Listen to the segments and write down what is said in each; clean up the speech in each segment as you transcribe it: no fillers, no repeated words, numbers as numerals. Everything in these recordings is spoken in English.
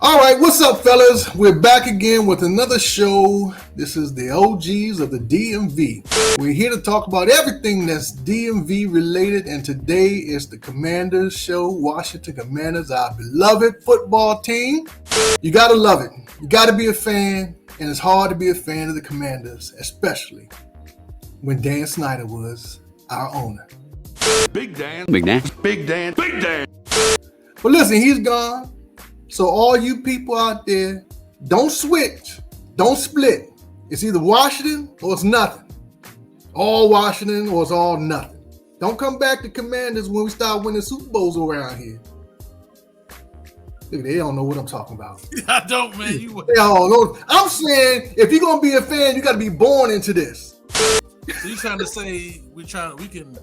All right, what's up, fellas? We're back again with another show. This is the OGs of the DMV. We're here to talk about everything that's DMV related, and today is the Commanders show. Washington Commanders, our beloved football team. You gotta love it. You gotta be a fan, and it's hard to be a fan of the Commanders, especially when Dan Snyder was our owner. Big Dan. Big Dan. Big Dan. Big Dan. But listen, he's gone. So all you people out there, don't switch, don't split. It's either Washington or it's nothing. All Washington or it's all nothing. Don't come back to Commanders when we start winning Super Bowls around here. Look, they don't know what I'm talking about. I don't, man. They don't know. I'm saying if you're gonna be a fan, you got to be born into this. So you trying to say we can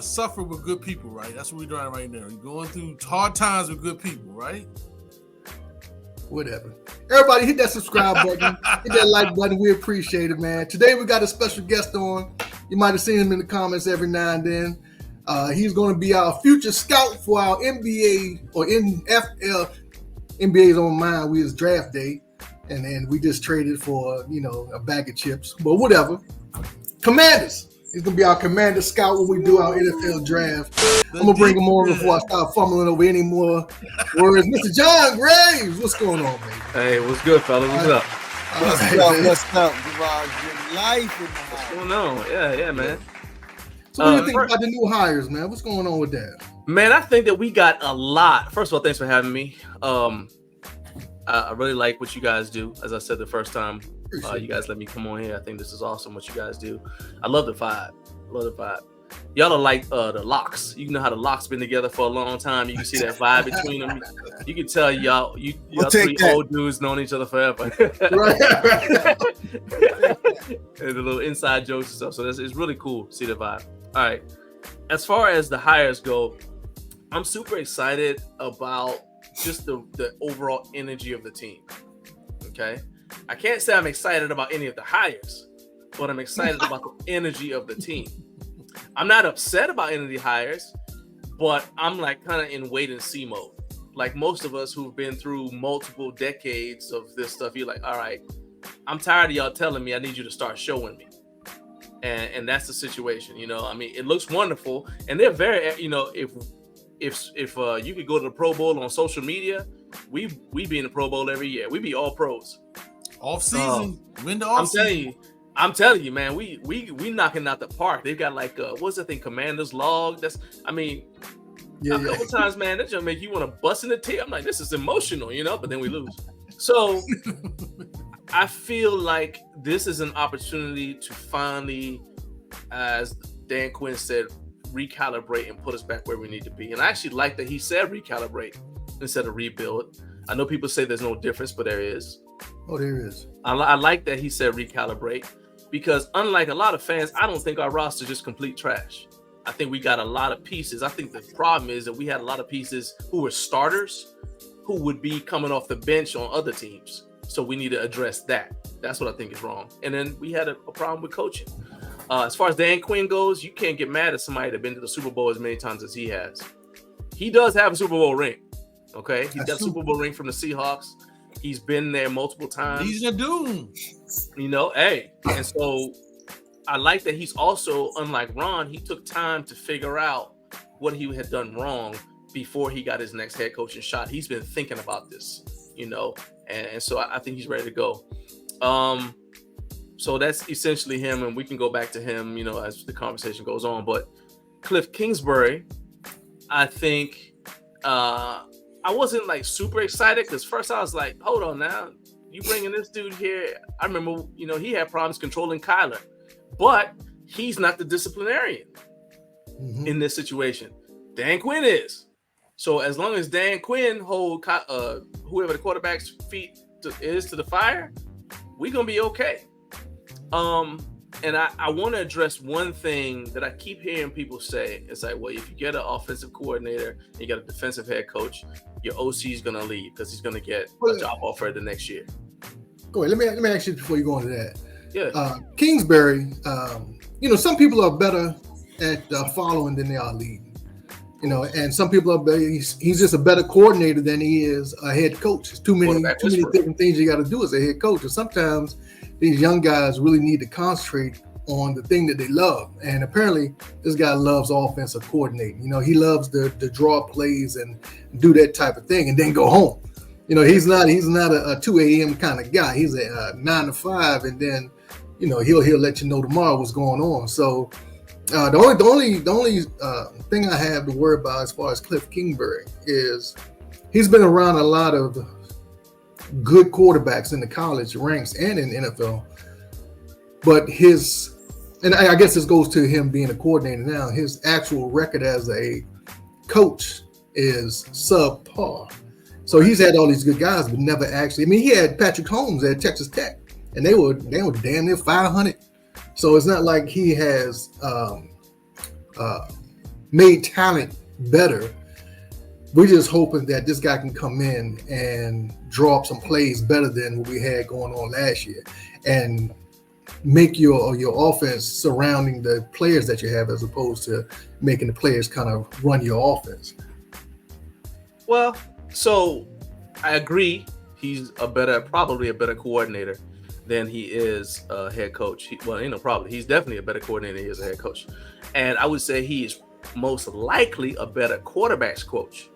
suffer with good people, right? That's what we're doing right now. We're going through hard times with good people, right? Whatever. Everybody hit that subscribe button. Hit that like button. We appreciate it, man. Today we got a special guest on. You might have seen him in the comments every now and then. He's going to be our future scout for our NBA or NFL. NBA's on mine. We was draft day. And then we just traded for, a bag of chips. But whatever. Commanders. He's going to be our commander scout when we do our NFL draft. I'm going to bring him on before I start fumbling over any more words. Mr. John Graves, what's going on, baby? Hey, what's good, fellas? What's up? What's up, Garage? Good life in the house. What's going on? Yeah, man. So what do you think about the new hires, man? What's going on with that? Man, I think that we got a lot. First of all, thanks for having me. I really like what you guys do. As I said the first time, you guys let me come on here. I think this is awesome what you guys do. I love the vibe. Y'all are like the Locks. You know how the Locks been together for a long time. You can see that vibe between them. You can tell y'all three old dudes known each other forever. Right. And the little inside jokes and stuff. So it's really cool to see the vibe. All right. As far as the hires go, I'm super excited about just the overall energy of the team. Okay. I can't say I'm excited about any of the hires, but I'm excited about the energy of the team. I'm not upset about any of the hires, but I'm like kind of in wait and see mode. Like most of us who've been through multiple decades of this stuff, you're like, all right, I'm tired of y'all telling me I need you to start showing me. And that's the situation, I mean, it looks wonderful. And they're very, if you could go to the Pro Bowl on social media, we be in the Pro Bowl every year. We be all pros. Off season, win the off season. I'm telling you, man, we knocking out the park. They've got like what's the thing, Commander's Log. A couple times, man, that just make you want to bust in the tear. I'm like, this is emotional, but then we lose. So I feel like this is an opportunity to finally, as Dan Quinn said, recalibrate and put us back where we need to be. And I actually like that he said recalibrate instead of rebuild. I know people say there's no difference, but there is. Oh, there is. I like that he said recalibrate, because unlike a lot of fans, I don't think our roster is just complete trash. I think we got a lot of pieces. I think the problem is that we had a lot of pieces who were starters who would be coming off the bench on other teams. So we need to address that. That's what I think is wrong. And then we had a problem with coaching. As far as Dan Quinn goes, you can't get mad at somebody that's been to the Super Bowl as many times as he has. He does have a Super Bowl ring. Okay? He's got a Super Bowl ring from the Seahawks. He's been there multiple times. He's a dude. Hey. And so I like that he's also, unlike Ron, he took time to figure out what he had done wrong before he got his next head coaching shot. He's been thinking about this, and so I think he's ready to go. So that's essentially him, and we can go back to him, as the conversation goes on. But Cliff Kingsbury, I think I wasn't like super excited, because first I was like, hold on now, you bringing this dude here. I remember, he had problems controlling Kyler, but he's not the disciplinarian in this situation. Dan Quinn is. So as long as Dan Quinn hold whoever the quarterback's feet is to the fire, we're going to be okay. And I want to address one thing that I keep hearing people say. It's like, well, if you get an offensive coordinator and you got a defensive head coach, your OC is going to leave because he's going to get a job offer the next year. Go ahead. Let me ask you before you go into that. Yeah. Kingsbury, some people are better at following than they are leading. You know, and some people are he's just a better coordinator than he is a head coach. There's too many different things you got to do as a head coach. And sometimes these young guys really need to concentrate on the thing that they love. And apparently this guy loves offensive coordinating. You know, he loves to draw plays and do that type of thing and then go home. You know, he's not a 2 a.m. kind of guy. He's a 9 to 5, and then, you know, he'll let you know tomorrow what's going on. So the only thing I have to worry about as far as Cliff Kingsbury is he's been around a lot of good quarterbacks in the college ranks and in the NFL, but and I guess this goes to him being a coordinator now, his actual record as a coach is subpar. So he's had all these good guys, but never actually. I mean, he had Patrick Holmes at Texas Tech, and they were damn near 500. So it's not like he has made talent better. We're just hoping that this guy can come in and draw up some plays better than what we had going on last year, and make your offense surrounding the players that you have, as opposed to making the players kind of run your offense. Well, so I agree. He's probably a better coordinator than he is a head coach. He's definitely a better coordinator than he is a head coach. And I would say he is most likely a better quarterbacks coach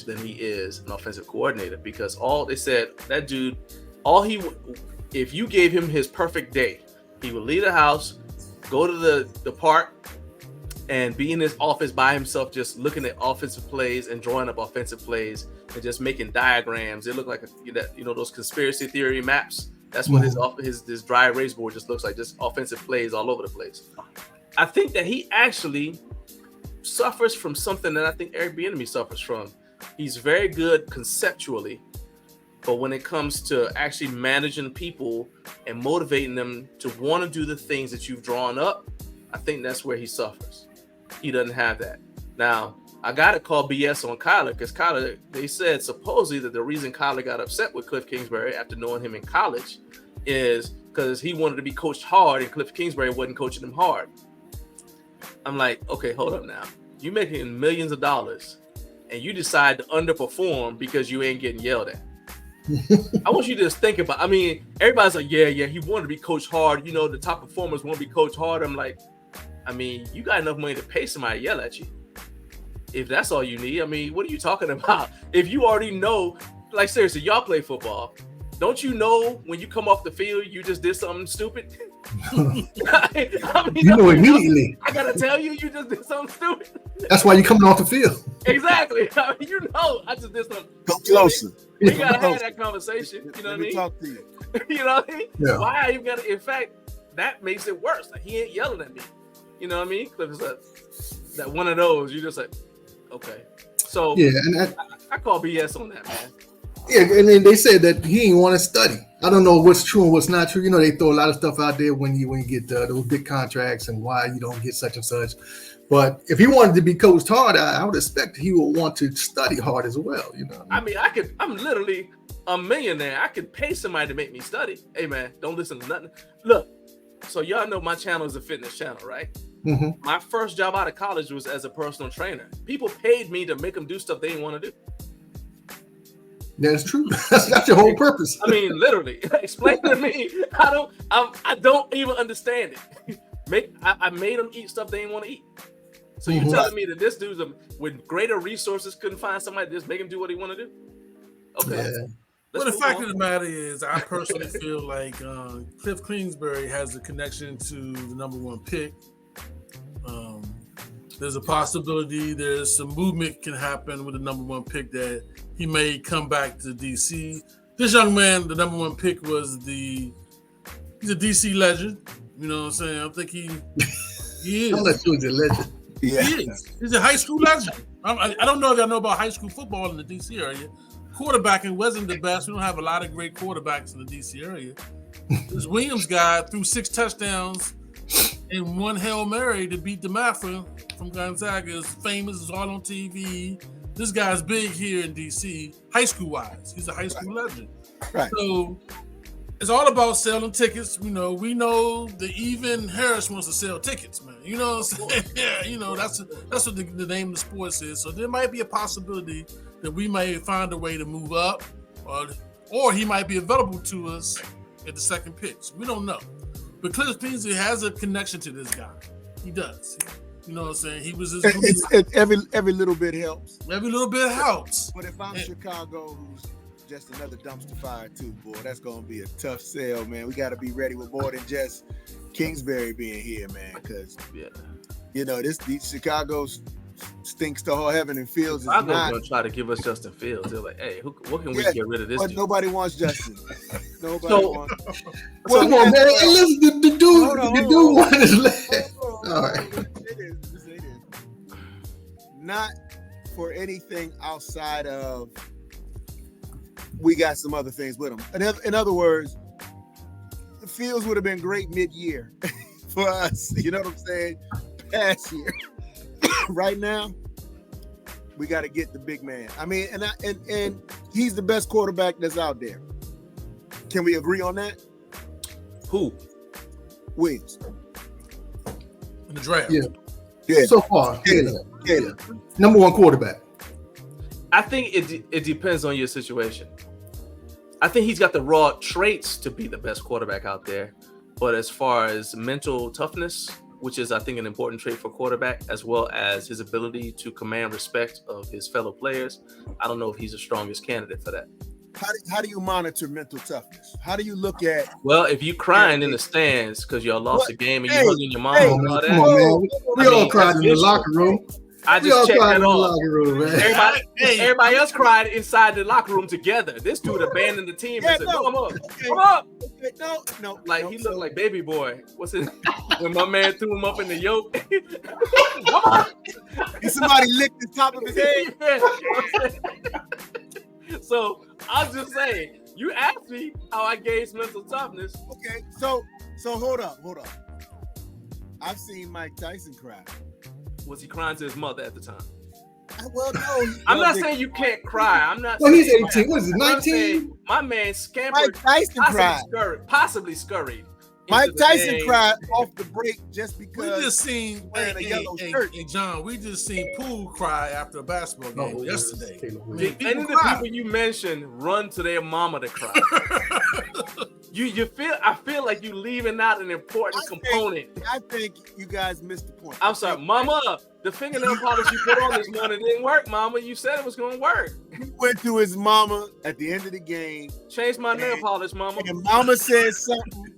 than he is an offensive coordinator, because if you gave him his perfect day, he would leave the house, go to the park, and be in his office by himself, just looking at offensive plays and drawing up offensive plays and just making diagrams. It looked like those conspiracy theory maps. That's what his dry erase board just looks like, just offensive plays all over the place. I think that he actually suffers from something that I think Eric Bieniemy suffers from. He's very good conceptually, but when it comes to actually managing people and motivating them to want to do the things that you've drawn up, I think that's where he suffers. He doesn't have that. Now, I got to call BS on Kyler, because Kyler, they said supposedly that the reason Kyler got upset with Cliff Kingsbury after knowing him in college is because he wanted to be coached hard and Cliff Kingsbury wasn't coaching him hard. I'm like, okay, hold up now. You're making millions of dollars and you decide to underperform because you ain't getting yelled at. I want you to just think about, everybody's like, yeah, he wanted to be coached hard. You know, the top performers want to be coached hard. I'm like, you got enough money to pay somebody to yell at you. If that's all you need, what are you talking about? If you already know, like, seriously, y'all play football. Don't you know when you come off the field, you just did something stupid? You know immediately. I gotta tell you, you just did something stupid. That's why you're coming off the field. Exactly. I just did something. Come closer. We gotta have that conversation. You know what I mean? Talk to you. You know what I mean? Yeah. Why are you gotta? In fact, that makes it worse. Like, he ain't yelling at me. You know what I mean? Cliff is that one of those. You just like, okay. So yeah, and I call BS on that, man. Yeah, and then they said that he didn't want to study. I don't know what's true and what's not true. You know, they throw a lot of stuff out there when you get those big contracts and why you don't get such and such. But if he wanted to be coached hard, I would expect he would want to study hard as well. You know, I'm literally a millionaire. I could pay somebody to make me study. Hey, man, don't listen to nothing. Look, so y'all know my channel is a fitness channel, right? Mm-hmm. My first job out of college was as a personal trainer. People paid me to make them do stuff they didn't want to do. That's true. That's your whole purpose. Literally. Explain to me. I don't even understand it. I made them eat stuff they didn't want to eat. So you're telling me that this dude's with greater resources couldn't find somebody to just make him do what he want to do? Okay. Yeah. Well, the fact of the matter is, I personally feel like Cliff Kingsbury has a connection to the number one pick. There's a possibility there's some movement can happen with the number one pick, that he may come back to DC. This young man, the number one pick, he's a DC legend. You know what I'm saying? I think he is. I'm not sure he's a legend. Yeah. He is. He's a high school legend. I don't know if y'all know about high school football in the DC area. Quarterbacking wasn't the best. We don't have a lot of great quarterbacks in the DC area. This Williams guy threw 6 touchdowns and 1 Hail Mary to beat the Mafia from Gonzaga. Is famous, is all on TV. This guy's big here in DC, high school wise. He's a high school legend. Right. So It's all about selling tickets. You know, we know that even Harris wants to sell tickets, man. You know what I'm saying? Yeah, you know, that's what the name of the sports is. So there might be a possibility that we may find a way to move up, or he might be available to us at the second pitch. We don't know. But Cliff Peasley has a connection to this guy. He does. You know what I'm saying? He was every little bit helps. Every little bit helps. But if I'm Chicago, who's just another dumpster fire too, boy, that's gonna be a tough sell, man. We got to be ready with more than just Kingsbury being here, man. Because you know this Chicago stinks to all heaven and Fields is I'm not. gonna try to give us Justin Fields. They're like, hey, what can we get rid of this? But dude? nobody wants Justin. Nobody wants. Well, come on, man. Hey, listen, the dude won his leg. All right. It is. Not for anything outside of we got some other things with him. In other words, the Fields would have been great mid-year for us. You know what I'm saying? Past year. Right now, we got to get the big man. I mean, and he's the best quarterback that's out there. Can we agree on that? Who? Williams. In the draft. Yeah. So far, Yeah. Number one quarterback. I think it depends on your situation. I think he's got the raw traits to be the best quarterback out there. But as far as mental toughness, which is, I think, an important trait for quarterback, as well as his ability to command respect of his fellow players, I don't know if he's the strongest candidate for that. How do you monitor mental toughness? How do you look at? Well, if you crying in the stands because y'all lost a game and you hugging your mom Hey, and all that, Come on, man. We all cried in the that's locker room. I We all just checked cried that in the off. locker room, man. Everybody else cried inside the locker room together. This dude abandoned the team and said, "Come up, come up." No. Like he looked like baby boy. What's it? When my man threw him up in the yoke. And somebody licked the top of his head. So I'm just saying, you asked me how I gauge mental toughness. Okay, so hold up. I've seen Mike Tyson cry. Was he crying to his mother at the time? Well, no. I'm not saying you can't cry. I'm not. Well, he's saying 18. What is it, I'm 19? saying my man scampered, Mike Tyson cried. possibly scurried. Mike into the Tyson game. cried off the break just We because just seen wearing a yellow shirt. Hey, John, we just seen Poole cry after a basketball game yesterday. Did any of the people you mentioned run to their mama to cry? I feel like you leaving out an important component. I think you guys missed the point. I'm sorry, mama. The fingernail polish you put on this morning didn't work, mama. You said it was gonna work. He went to his mama at the end of the game. Change my nail polish, mama. And mama said something,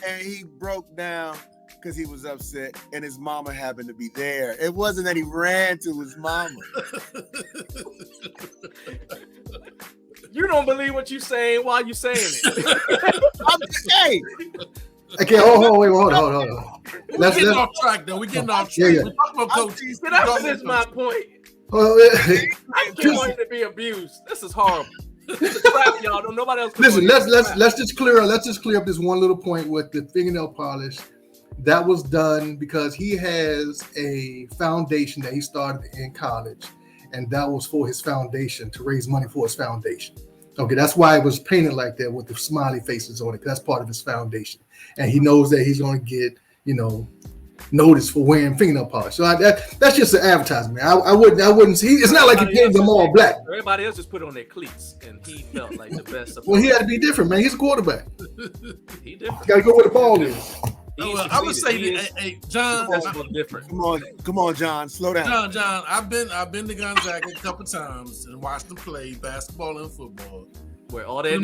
and he broke down because he was upset, and his mama happened to be there. It wasn't that he ran to his mama. You don't believe what you saying while you saying it. Hey, Okay, hold on. We're getting off track, though. We're getting off track. Yeah. We're talking about coaches. That was my point. I can't want you to be abused. This is horrible. This is crap, y'all. Don't nobody else. Listen, let's just clear up this one little point with the fingernail polish. That was done because he has a foundation that he started in college, and that was for his foundation, to raise money for his foundation. Okay, that's why it was painted like that with the smiley faces on it, because that's part of his foundation. And he knows that he's going to get, noticed for wearing fingernail polish. So that's just an advertisement. I wouldn't see. It's not like he painted them all black. Everybody else just put on their cleats, and he felt like the best. Well, he had to be different, man. He's a quarterback. He different. Got to go where the ball is. I would say, hey, John. Different. Come on, John. Slow down. John. I've been to Gonzaga a couple times and watched them play basketball and football. Where all For that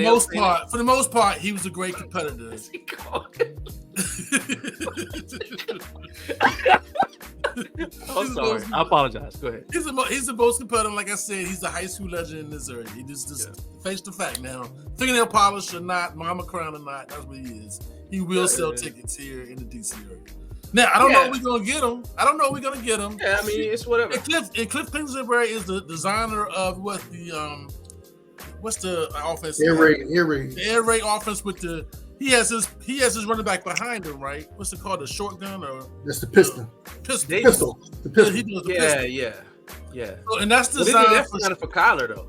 the most part, he was a great competitor. I'm sorry. I apologize. Go ahead. He's the most competitive. Like I said, he's a high school legend in Missouri. He just face the fact now. Fingernail polish or not, mama crown or not, that's what he is. He will sell tickets here in the DC area. Now, I don't know if we're going to get him. Yeah, I mean, it's whatever. And Cliff Kingsbury is the designer of what's the offense? Air raid. The air raid offense with he has his running back behind him, right? What's it called? The shotgun or that's the pistol. Pistol. The pistol. He does the pistol. Yeah. So, and that's Well, designed for Kyler though.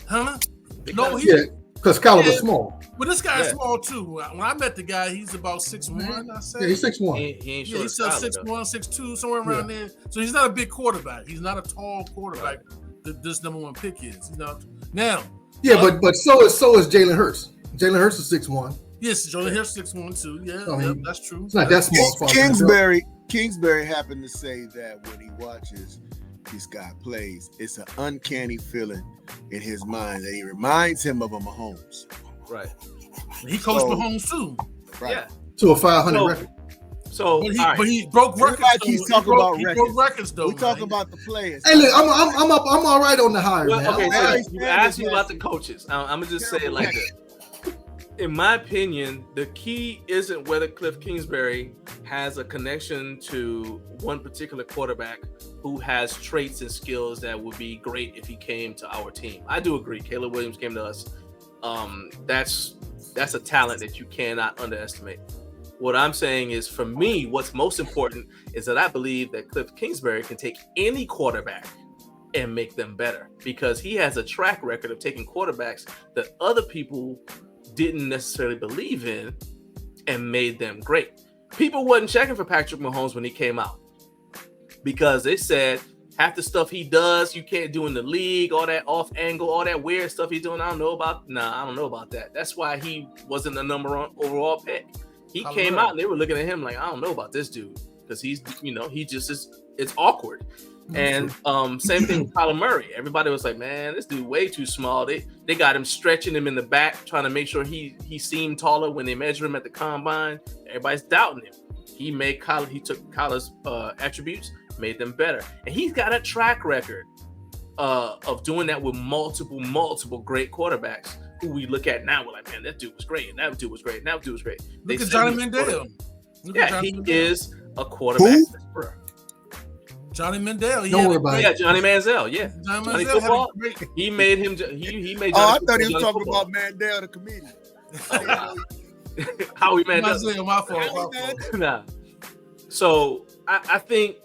Huh? Because because Kyler was Yeah. small. But this guy's Yeah. small too. When I met the guy, he's about 6'1", I said. Yeah, he's 6'1". He ain't Yeah, short he's as Kyler, 6'1", 6'2", somewhere around there. So he's not a big quarterback. He's not a tall quarterback that this number one pick is. He's not. Now. Yeah, but so is Jalen Hurts. Jalen Hurts is 6'1". Yes, Jalen Hurts 6'1" too. Yeah, I mean, that's true. It's not that small. as far as I can Kingsbury happened to say that when he watches this guy plays, it's an uncanny feeling in his mind that he reminds him of a Mahomes. Right. He coached Mahomes too. Right. Yeah. To a 500 record. So, But he broke records. Everybody keeps talking about He records. broke records though. We talk about the players. Hey, look, I'm all right on the hire, well, man. okay, Barry so you Sanders asked me has about the coaches. I'm gonna just say it like this. In my opinion, the key isn't whether Cliff Kingsbury has a connection to one particular quarterback who has traits and skills that would be great if he came to our team. I do agree. Caleb Williams came to us. That's a talent that you cannot underestimate. What I'm saying is, for me, what's most important is that I believe that Cliff Kingsbury can take any quarterback and make them better, because he has a track record of taking quarterbacks that other people didn't necessarily believe in and made them great. People wasn't checking for Patrick Mahomes when he came out because they said half the stuff he does you can't do in the league, all that off angle, all that weird stuff he's doing. I don't know about that. That's why he wasn't the number one overall pick. He came out and they were looking at him like, I don't know about this dude, because he's, he just is, it's awkward. And same thing with Kyler Murray. Everybody was like, man, this dude way too small. They got him stretching him in the back, trying to make sure he seemed taller when they measured him at the combine. Everybody's doubting him. He took Kyler's attributes, made them better. And he's got a track record of doing that with multiple great quarterbacks who we look at now. We're like, man, that dude was great, and that dude was great, and that dude was great. Look at Johnny Mandel. He is a quarterback. Johnny Mandel. Don't worry about it. Johnny Manziel. Yeah, Johnny Manziel football. He made him. He made. I thought he was talking about Mandel, the comedian. Howie Mandel. My fault. Nah. So I think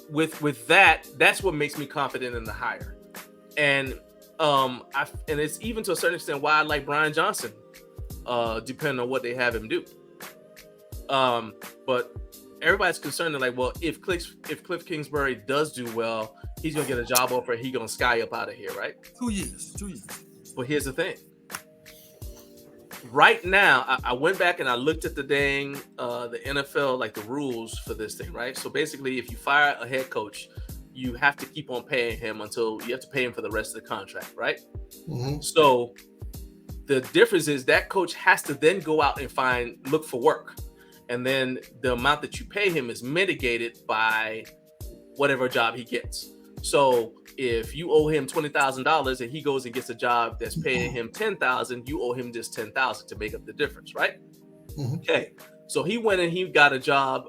with that's what makes me confident in the hire, and and it's even to a certain extent why I like Brian Johnson, depending on what they have him do. But everybody's concerned, like, well, if Cliff Kingsbury does do well, he's gonna get a job offer. He's gonna sky up out of here, right? 2 years. But here's the thing. Right now, I went back and I looked at the NFL, like the rules for this thing, right? So basically, if you fire a head coach, you have to keep on paying him until you have to pay him for the rest of the contract, right? Mm-hmm. So the difference is that coach has to then go out and look for work. And then the amount that you pay him is mitigated by whatever job he gets. So if you owe him $20,000 and he goes and gets a job that's paying him $10,000, you owe him just $10,000 to make up the difference, right? Mm-hmm. Okay. So he went and he got a job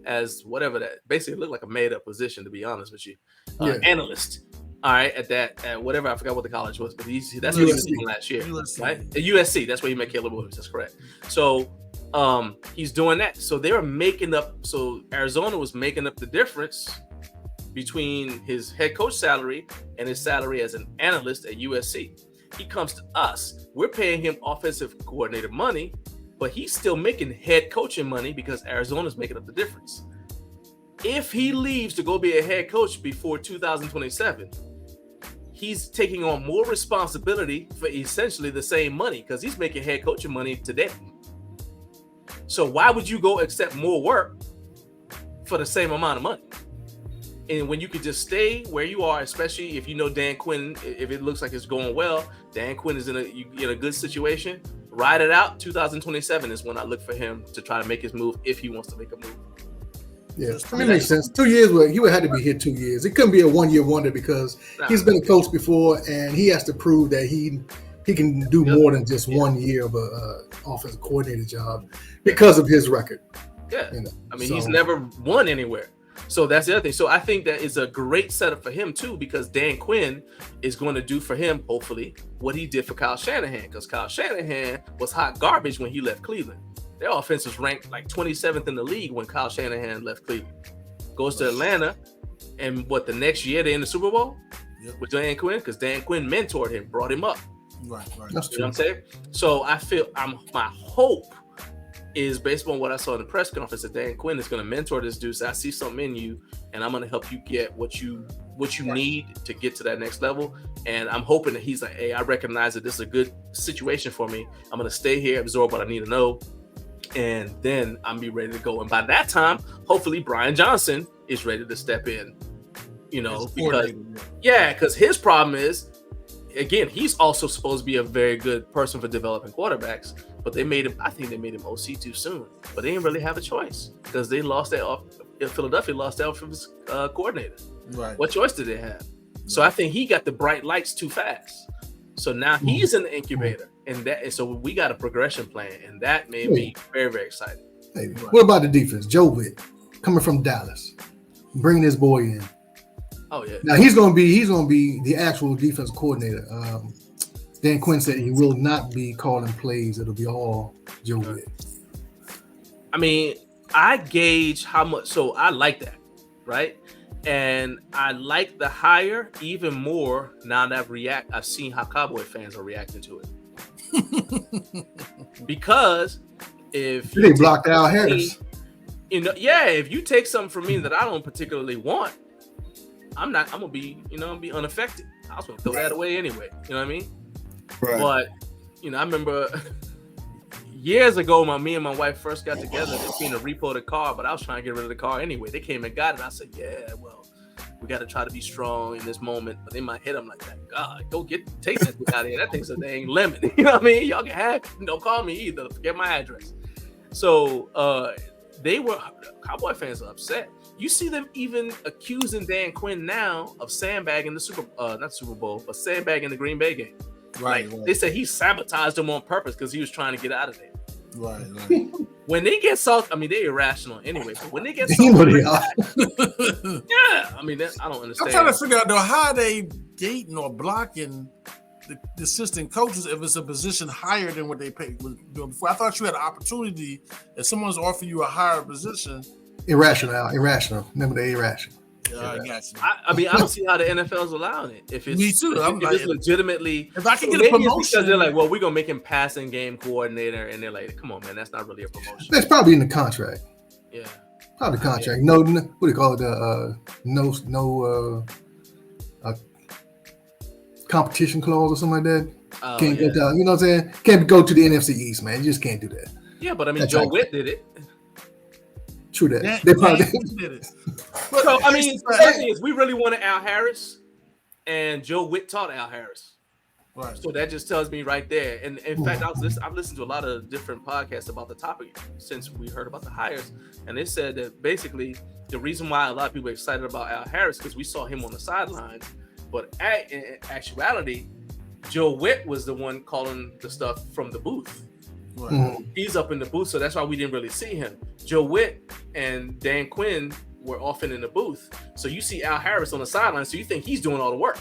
as whatever that basically looked like a made up position, to be honest with you, analyst. All right, at whatever, I forgot what the college was, but that's what he was doing last year, right? At USC, that's where he met Caleb Williams. That's correct. So he's doing that. So they were making up. So Arizona was making up the difference between his head coach salary and his salary as an analyst at USC. He comes to us. We're paying him offensive coordinator money, but he's still making head coaching money because Arizona's making up the difference. If he leaves to go be a head coach before 2027, he's taking on more responsibility for essentially the same money because he's making head coaching money today. So why would you go accept more work for the same amount of money? And when you could just stay where you are, especially if you know Dan Quinn, if it looks like it's going well, Dan Quinn is in a good situation, ride it out. 2027 is when I look for him to try to make his move if he wants to make a move. Yeah, I mean, it makes sense. 2 years, he would have to be here 2 years. It couldn't be a 1 year wonder because he's been a coach before and he has to prove that he can do more than just 1 year of a offensive coordinator job because of his record. Yeah, I mean, he's never won anywhere. So that's the other thing. So I think that is a great setup for him too, because Dan Quinn is going to do for him, hopefully, what he did for Kyle Shanahan, because Kyle Shanahan was hot garbage when he left Cleveland. Their offense was ranked like 27th in the league when Kyle Shanahan left Cleveland. Goes to Atlanta, and the next year they're in the Super Bowl with Dan Quinn, because Dan Quinn mentored him, brought him up. Right. That's You know true. what I'm saying? So I feel my hope is based on what I saw in the press conference that Dan Quinn is going to mentor this dude. So I see something in you, and I'm going to help you get what you need to get to that next level. And I'm hoping that he's like, hey, I recognize that this is a good situation for me. I'm going to stay here, absorb what I need to know, and then I'm be ready to go. And by that time, hopefully Brian Johnson is ready to step in. You know, because his problem is, again, he's also supposed to be a very good person for developing quarterbacks, but I think they made him OC too soon. But they didn't really have a choice because they lost Philadelphia lost their offensive coordinator. Right. What choice did they have? So I think he got the bright lights too fast. So now he's in the incubator, and so we got a progression plan, and that made me very, very excited. Hey, what about the defense? Joe Witt coming from Dallas, bringing this boy in. Oh yeah. Now he's gonna be the actual defensive coordinator. Dan Quinn said he will not be calling plays. It'll be all Joe Witt. I mean, I gauge how much. So I like that, right? And I like the hire even more now that I've seen how Cowboy fans are reacting to it. Because if they blocked Al Harris, if you take something from me that I don't particularly want, I'm gonna be unaffected. I was gonna throw that away anyway. You know what I mean? Right. But I remember years ago, me and my wife first got together. They came to repo the car, but I was trying to get rid of the car anyway. They came and got it. I said, "Yeah, well, we got to try to be strong in this moment." But in my head, I'm like, "God, take that thing out of here. That thing's a dang lemon." You know what I mean? Y'all can have it. Don't call me either. Forget my address. So Cowboy fans are upset. You see them even accusing Dan Quinn now of sandbagging not Super Bowl, but sandbagging the Green Bay game. Right. They said he sabotaged them on purpose because he was trying to get out of there. Right. When they get salty, I mean, they're irrational anyway. But when they get salty, yeah, I mean, I don't understand. I'm trying to figure out though how they gating or blocking the assistant coaches if it's a position higher than what they paid was doing before. I thought you had an opportunity if someone's offering you a higher position. Irrational. Remember the irrational. I got you. I mean, I don't see how the NFL's allowing it. If it's Me too. If it's legitimately, if I can get maybe a promotion, it's because they're like, well, we're gonna make him passing game coordinator, and they're like, come on, man, that's not really a promotion. That's probably in the contract. Yeah, probably contract. No, what do you call it? No competition clause or something like that. Can't go down. You know what I'm saying? Can't go to the NFC East, man. You just can't do that. Yeah, but I mean, Joe Witt did it. True that. They probably did it. So I mean, the thing is, we really wanted Al Harris, and Joe Witt taught Al Harris. Right. So that just tells me right there. And in fact, I've listened to a lot of different podcasts about the topic since we heard about the hires, and they said that basically the reason why a lot of people are excited about Al Harris because we saw him on the sidelines, but in actuality, Joe Witt was the one calling the stuff from the booth. Right. Mm-hmm. He's up in the booth, so that's why we didn't really see him. Joe Witt and Dan Quinn were often in the booth, so you see Al Harris on the sideline, so you think he's doing all the work,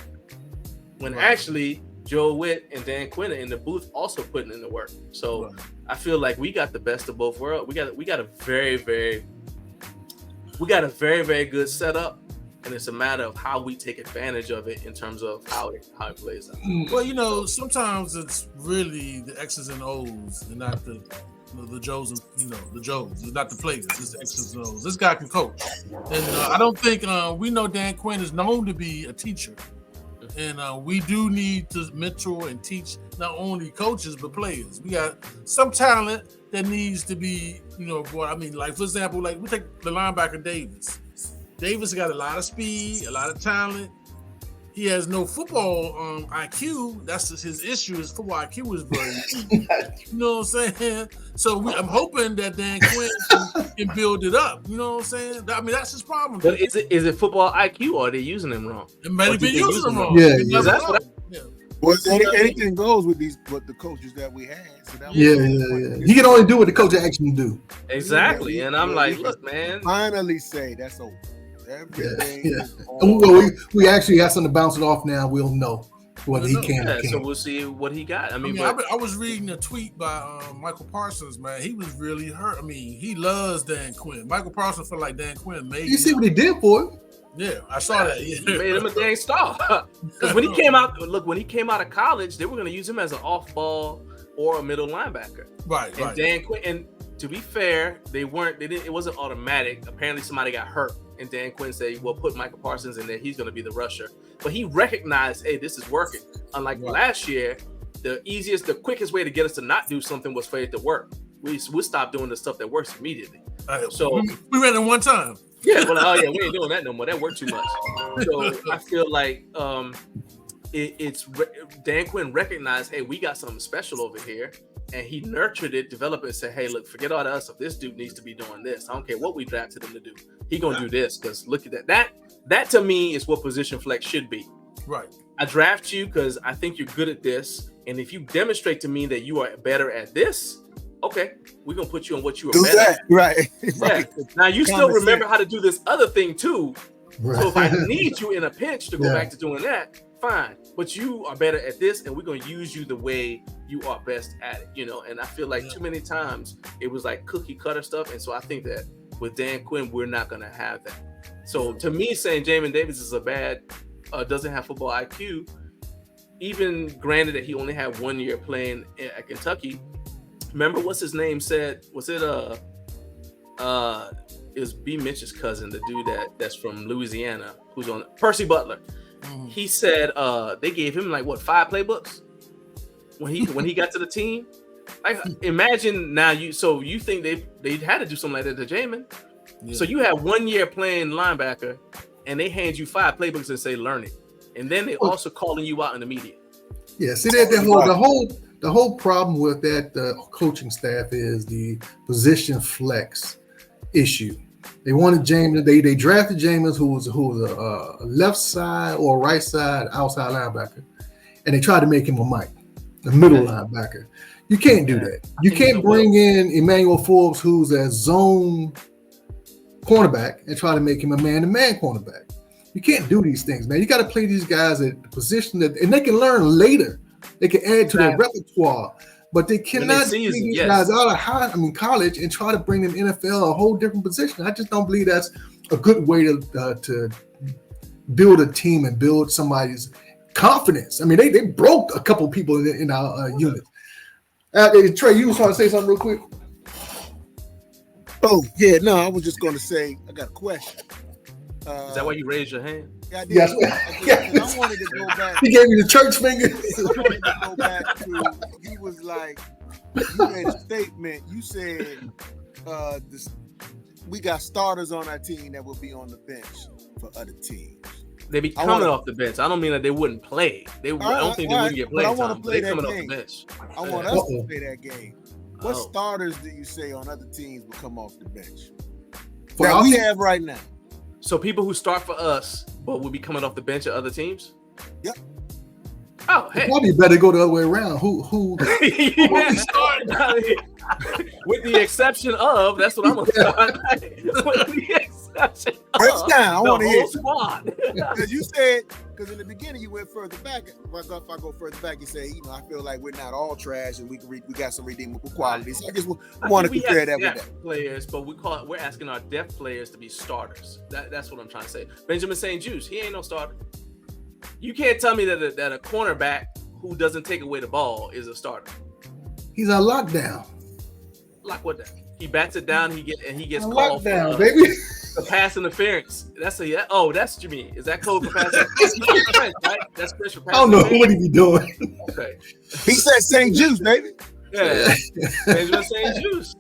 when actually Joe Witt and Dan Quinn are in the booth also putting in the work. So I feel like we got the best of both worlds. We got a very, very good setup. And it's a matter of how we take advantage of it in terms of how it plays out. Well, sometimes it's really the X's and O's and not the Joes and the Joes. It's not the players. It's the X's and O's. This guy can coach, and I don't think we know Dan Quinn is known to be a teacher, and we do need to mentor and teach not only coaches but players. We got some talent that needs to be brought. I mean, like for example, like we take the linebacker Davis. Davis got a lot of speed, a lot of talent. He has no football IQ. That's just his issue. His football IQ is very weak. You know what I'm saying? So I'm hoping that Dan Quinn can build it up. You know what I'm saying? I mean, that's his problem. But is it football IQ or are they using him wrong? It might have been using him wrong. Yeah. That's what Well, anything goes with the coaches that we had. So that yeah. He can only do what the coach actually do. Exactly. And I'm like, look, man. Finally say that's over. Everything is Well, we actually have something to bounce it off now. We'll know whether he can or can't. So we'll see what he got. I was reading a tweet by Michael Parsons, man. He was really hurt. I mean, he loves Dan Quinn. Michael Parsons felt like Dan Quinn made You see what he did for him? Yeah, I saw that. He Yeah. made him a dang star. Because when he came out of college, they were going to use him as an off-ball or a middle linebacker. Right, And right. Dan Quinn, and to be fair, it wasn't automatic. Apparently somebody got hurt, and Dan Quinn said, well, put Michael Parsons in there. He's going to be the rusher. But he recognized, hey, this is working. Unlike last year, the quickest way to get us to not do something was for it to work. We stopped doing the stuff that works immediately. So we ran it one time. yeah, well, we ain't doing that no more. That worked too much. So I feel like Dan Quinn recognized, hey, we got something special over here, and he nurtured it, developed it, and said, hey, look, forget all the other stuff. This dude needs to be doing this. I don't care what we drafted him to do. He gonna do this because look at that. That to me is what position flex should be. Right. I draft you because I think you're good at this, and if you demonstrate to me that you are better at this, okay, we're gonna put you on what you are Do better that. at. Right. Yeah. Right. Now you still remember how to do this other thing too. Right. So if I need you in a pinch to go back to doing that, fine. But you are better at this, and we're gonna use you the way you are best at it. And I feel like too many times it was like cookie cutter stuff, and so I think that with Dan Quinn, we're not gonna have that. So to me, saying Jamin Davis is a bad, doesn't have football IQ, even granted that he only had 1 year playing at Kentucky. Remember what's his name said? Was it it was B. Mitch's cousin, the dude that's from Louisiana, who's on Percy Butler. Mm-hmm. He said they gave him like 5 playbooks when he got to the team. Like imagine now you think they had to do something like that to Jamin. Yeah. So you have 1 year playing linebacker, and they hand you 5 playbooks and say learn it, and then they also calling you out in the media. Yeah, see that the whole problem with that coaching staff is the position flex issue. They wanted James. They drafted James, who was a left side or right side outside linebacker, and they tried to make him a Mike, a middle linebacker. You can't do that. You can't bring in Emmanuel Forbes, who's a zone cornerback, and try to make him a man-to-man cornerback. You can't do these things, man. You got to play these guys at the position and they can learn later. They can add to their repertoire, but they cannot bring these guys out of college and try to bring them NFL, a whole different position. I just don't believe that's a good way to build a team and build somebody's confidence. I mean, they broke a couple people in our unit. Trey, you was trying to say something real quick? Oh, yeah, no, I was just going to say, I got a question. Is that why you raised your hand? Yeah, I did. Yes. I wanted to go back. He gave me the church finger. I wanted to go back to, he was like, you made a statement. You said we got starters on our team that will be on the bench for other teams. They be coming off the bench. I don't mean that they wouldn't play. I don't think they wouldn't get playing time. They coming off the bench. I want us to play that game. What starters do you say on other teams will come off the bench that we have right now? So people who start for us, but will be coming off the bench at other teams? Yep. Oh, hey. Probably better go the other way around. Who with the exception of, that's what I'm going to start. With the exception breaks down. I want to hear squad. Because you said, because in the beginning you went further back. If I go further back, you say, I feel like we're not all trash and we got some redeemable qualities. I just want to compare that with that. Players, but we're asking our depth players to be starters. That's what I'm trying to say. Benjamin St. Juste, he ain't no starter. You can't tell me that a cornerback who doesn't take away the ball is a starter. He's on lockdown. Lock what down? He bats it down. He gets called lockdown, baby. The pass interference. That's what you mean. Is that code for pass interference? Right? That's French for pass. I don't know what he be doing. Okay. He said St. Juste, baby. Yeah. Benjamin St. Juste.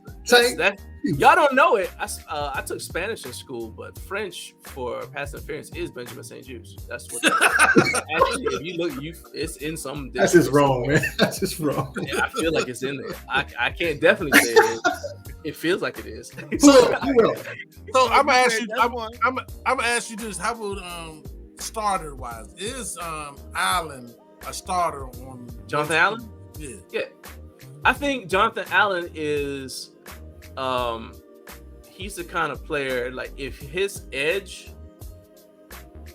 Y'all don't know it. I took Spanish in school, but French for pass interference is Benjamin St. Juste. That's what. Actually, if you look, it's in some. That's just wrong, man. That's just wrong. Yeah, I feel like it's in there. I can't definitely say it is. It feels like it is. So I'm gonna ask you. I'm gonna ask you this: how about starter wise? Is Allen a starter on Jonathan Allen? Yeah. I think Jonathan Allen is. He's the kind of player, like if his edge,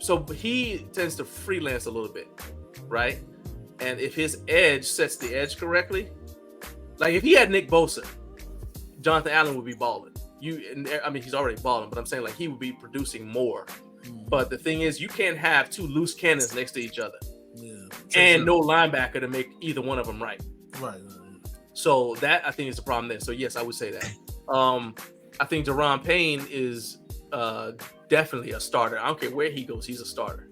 so he tends to freelance a little bit, right? And if his edge sets the edge correctly, like if he had Nick Bosa, Jonathan Allen would be balling. He's already balling, but I'm saying like he would be producing more But the thing is, you can't have two loose cannons next to each other and no linebacker to make either one of them right. Right. So that I think is the problem there. So yes, I would say that. I think Deron Payne is definitely a starter. I don't care where he goes, he's a starter.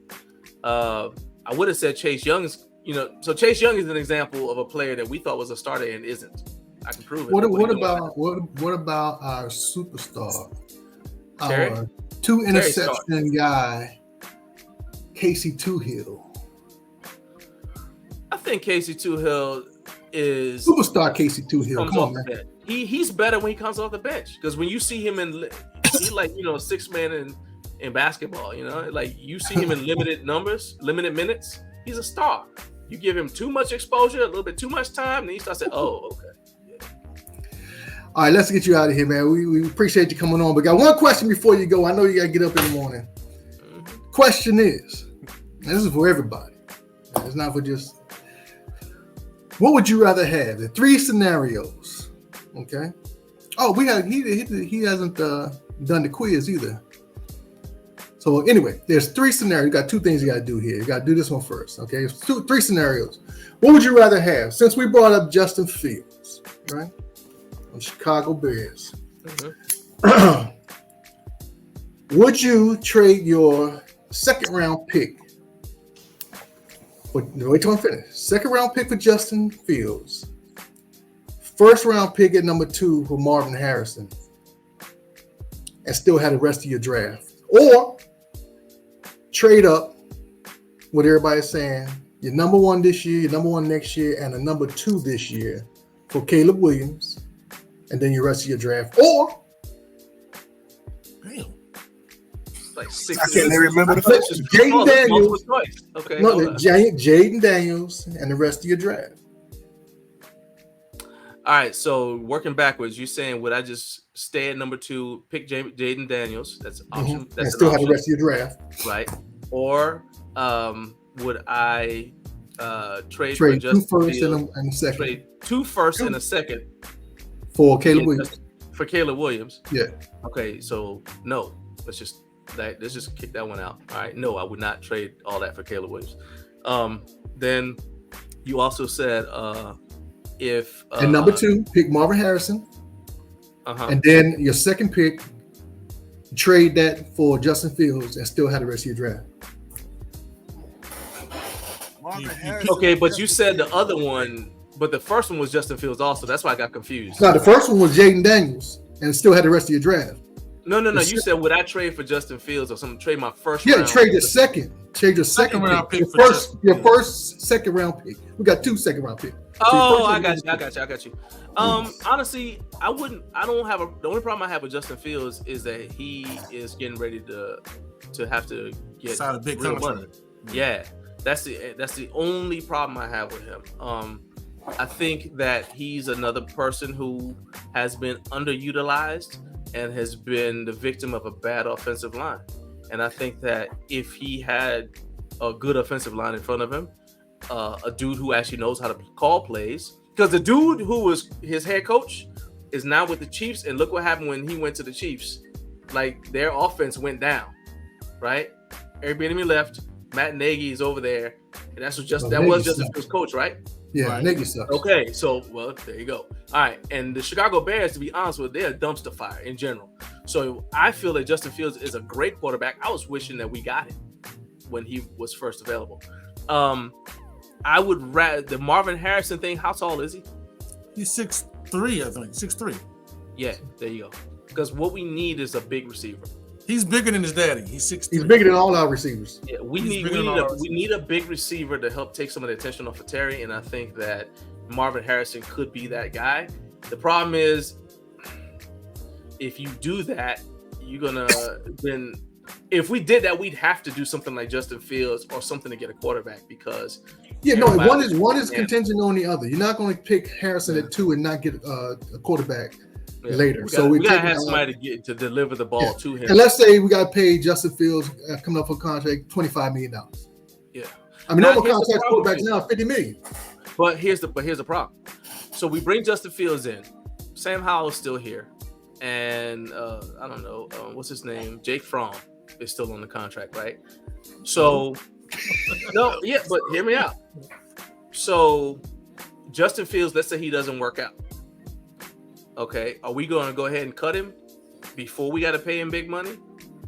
I would have said Chase Young is, so Chase Young is an example of a player that we thought was a starter and isn't. I can prove it. What about our superstar, Terry? our 2 interception guy, Casey Toohill? I think Casey Toohill is superstar. Casey Toohill, come on, man. He's better when he comes off the bench, because when you see him he's like 6 man in basketball. Like you see him in limited minutes. He's a star. You give him too much exposure, a little bit too much time, then you start saying, "Oh, okay." All right, let's get you out of here, man. We appreciate you coming on. But got one question before you go. I know you got to get up in the morning. Question is, and this is for everybody. It's not for just. What would you rather have? The 3 scenarios. Okay. Oh, he hasn't done the quiz either. So anyway, there's 3 scenarios. You got 2 things you got to do here. You got to do this one first. Okay. 3 scenarios. What would you rather have? Since we brought up Justin Fields, right? On Chicago Bears. Mm-hmm. Would you trade your 2nd round pick? Wait till I'm finished. 2nd round pick for Justin Fields. 1st round pick at number 2 for Marvin Harrison, and still had the rest of your draft, or trade up what everybody's saying, your number 1 this year, your number 1 next year, and a number 2 this year for Caleb Williams, and then your rest of your draft, or like 6. I can't even remember the first. Jaden Daniels. Okay. No, Jaden Daniels and the rest of your draft. All right. So working backwards, you're saying would I just stay at number 2, pick Jaden Daniels? That's an option. Mm-hmm. That's and still an have option. the rest of your draft, right? Or would I trade for 2 Justin firsts Fields, and a second, trade 2 firsts and a second for Caleb Williams? For Caleb Williams. Yeah. Okay. So no, let's just kick that one out. All right. No, I would not trade all that for Caleb Williams. Then you also said if and number 2, pick Marvin Harrison, and then your 2nd pick, trade that for Justin Fields, and still have the rest of your draft. Okay, but you said the other one, but the first one was Justin Fields also. That's why I got confused. No, the first one was Jaden Daniels, and still had the rest of your draft. No. You said would I trade for Justin Fields or something? Trade my first. Yeah, round trade your second. Trade your second round pick. pick Your first 2nd round pick. We got 2 2nd round picks. Oh, I got you. Honestly, I don't have the only problem I have with Justin Fields is that he is getting ready to have to get sign a big real contract. money. Yeah, that's the only problem I have with him. I think that he's another person who has been underutilized and has been the victim of a bad offensive line. And I think that if he had a good offensive line in front of him, a dude who actually knows how to call plays, because the dude who was his head coach is now with the Chiefs, and look what happened when he went to the Chiefs. Like, their offense went down, right? Eric Bieniemy left. Matt Nagy is over there, and that was Justin Fields' coach, right? Yeah, right. Nagy sucks. Okay, so there you go. All right, and the Chicago Bears, to be honest with you, they're a dumpster fire in general. So I feel that Justin Fields is a great quarterback. I was wishing that we got him when he was first available. I would rather the Marvin Harrison thing. How tall is he? He's 6'3", I think. 6'3". Yeah, there you go. Because what we need is a big receiver. He's bigger than his daddy. He's 6'3". He's bigger than all our receivers. Yeah, we need a big receiver to help take some of the attention off of Terry, and I think that Marvin Harrison could be that guy. The problem is, if you do that, you're gonna then. If we did that, we'd have to do something like Justin Fields or something to get a quarterback because. Yeah, no. One is contingent on the other. You're not going to pick Harrison at 2 and not get a quarterback later. We gotta have somebody to deliver the ball to him. And let's say we got to pay Justin Fields coming up for a contract $25 million. Yeah, I mean, normal contract quarterbacks now $50 million. But here's the problem. So we bring Justin Fields in. Sam Howell's still here, and I don't know what's his name, Jake Fromm. is still on the contract, right? So no, yeah, but hear me out. So Justin Fields, let's say he doesn't work out. Okay, are we going to go ahead and cut him before we got to pay him big money?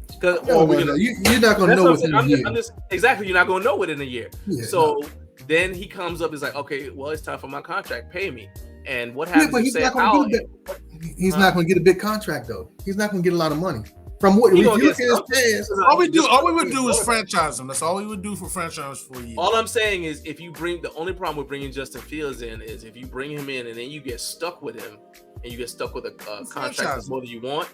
Because No, you're not going to know within a year. Exactly, you're not going to know within a year. Yeah, so then he comes up, is like, okay, well, it's time for my contract. Pay me. And what happens? But he's not going to get a big contract though. He's not going to get a lot of money. From what all we would do is franchise him. That's all we would do for franchise for you. All I'm saying is, if you bring the only problem with bringing Justin Fields in is if you bring him in and then you get stuck with him and you get stuck with a contract that's more than you want,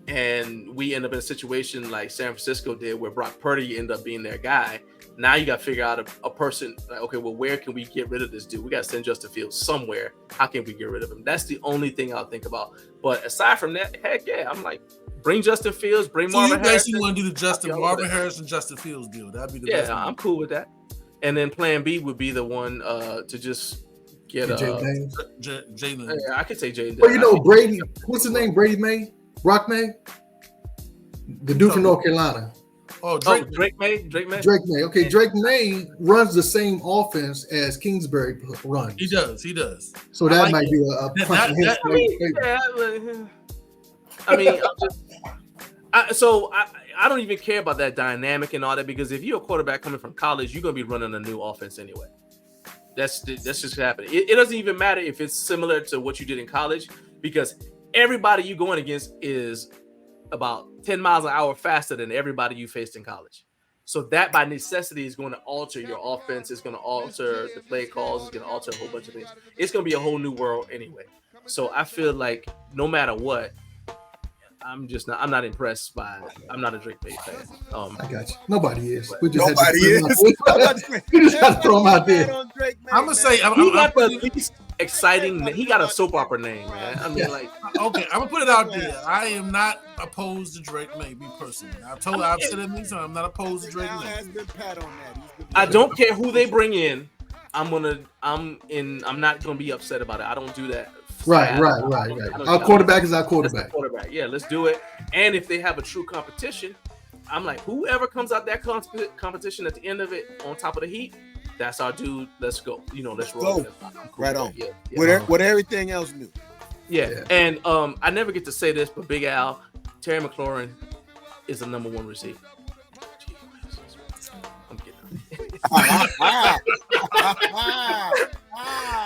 and we end up in a situation like San Francisco did where Brock Purdy ended up being their guy. Now you got to figure out a person like, okay, well, where can we get rid of this dude? We got to send Justin Fields somewhere. How can we get rid of him? That's the only thing I'll think about. But aside from that, heck yeah, I'm like, bring Justin Fields, bring Marvin Harrison. So you basically want to do the Marvin Harrison, Justin Fields deal. That'd be the best. Yeah, I'm cool with that. And then plan B would be the one to just get Jaden. I could say Jaden. Well, you know, Brady, what's his name? Brady May? Rock May? The dude from North Carolina. Oh, Drake May. Drake May. Okay, Drake May runs the same offense as Kingsbury runs. He does. So that might be a punch in his I don't even care about that dynamic and all that, because if you're a quarterback coming from college, you're gonna be running a new offense anyway. That's just happening. It doesn't even matter if it's similar to what you did in college, because everybody you're going against is about 10 miles an hour faster than everybody you faced in college. So that by necessity is going to alter your offense. It's going to alter the play calls. It's going to alter a whole bunch of things. It's going to be a whole new world anyway. So I feel like no matter what, I'm not impressed by it. I'm not a Drake May fan. I got you. Nobody is. We just had to throw him out there. I'm gonna say he got the least exciting. He got a soap opera name, man. I mean, like, okay, I'm gonna put it out there. I am not opposed to Drake May, me personally. I've said it many times. I'm not opposed to Drake May. I don't care who they bring in. I'm not gonna be upset about it. I don't do that. Right. Our quarterback is our quarterback. Yeah, let's do it. And if they have a true competition, I'm like, whoever comes out that competition at the end of it on top of the heat, that's our dude. Let's go. Let's roll. Cool right on. Yeah. With everything else new. Yeah. And I never get to say this, but Big Al, Terry McLaurin is the number one receiver. I'm kidding.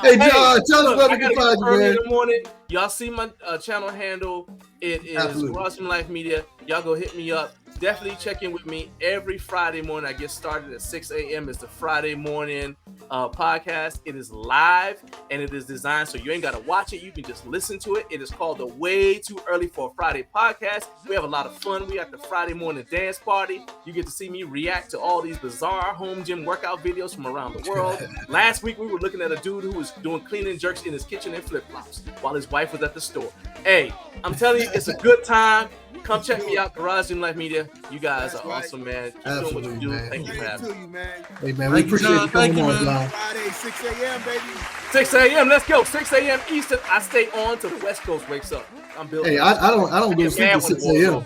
Hey, John, tell us where we can find you, man. In the morning, y'all see my channel handle. It is Garage Life Media. Y'all go hit me up. Definitely check in with me every Friday morning. I get started at 6 a.m. It's the Friday morning podcast. It is live and it is designed so you ain't got to watch it. You can just listen to it. It is called the Way Too Early for a Friday podcast. We have a lot of fun. We got the Friday morning dance party. You get to see me react to all these bizarre home gym workout videos from around the world. Last week, we were looking at a dude who was doing clean and jerks in his kitchen in flip-flops while his wife was at the store. Hey, I'm telling you, it's a good time. Come check me out, Garage Life Media. You guys are awesome, man. Keep doing what you do. Man. Thank you for having me. Hey, man, we appreciate you coming on, John. Friday, 6 a.m., baby. 6 a.m. Let's go. 6 a.m. Eastern. I stay on till the West Coast wakes up. I'm building. Hey, I don't go to sleep at 6 a.m.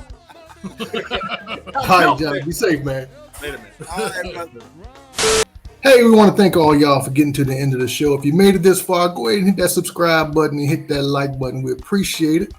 All right, John. Be safe, man. Later, man. All right, brother. Hey, we want to thank all y'all for getting to the end of the show. If you made it this far, go ahead and hit that subscribe button and hit that like button. We appreciate it.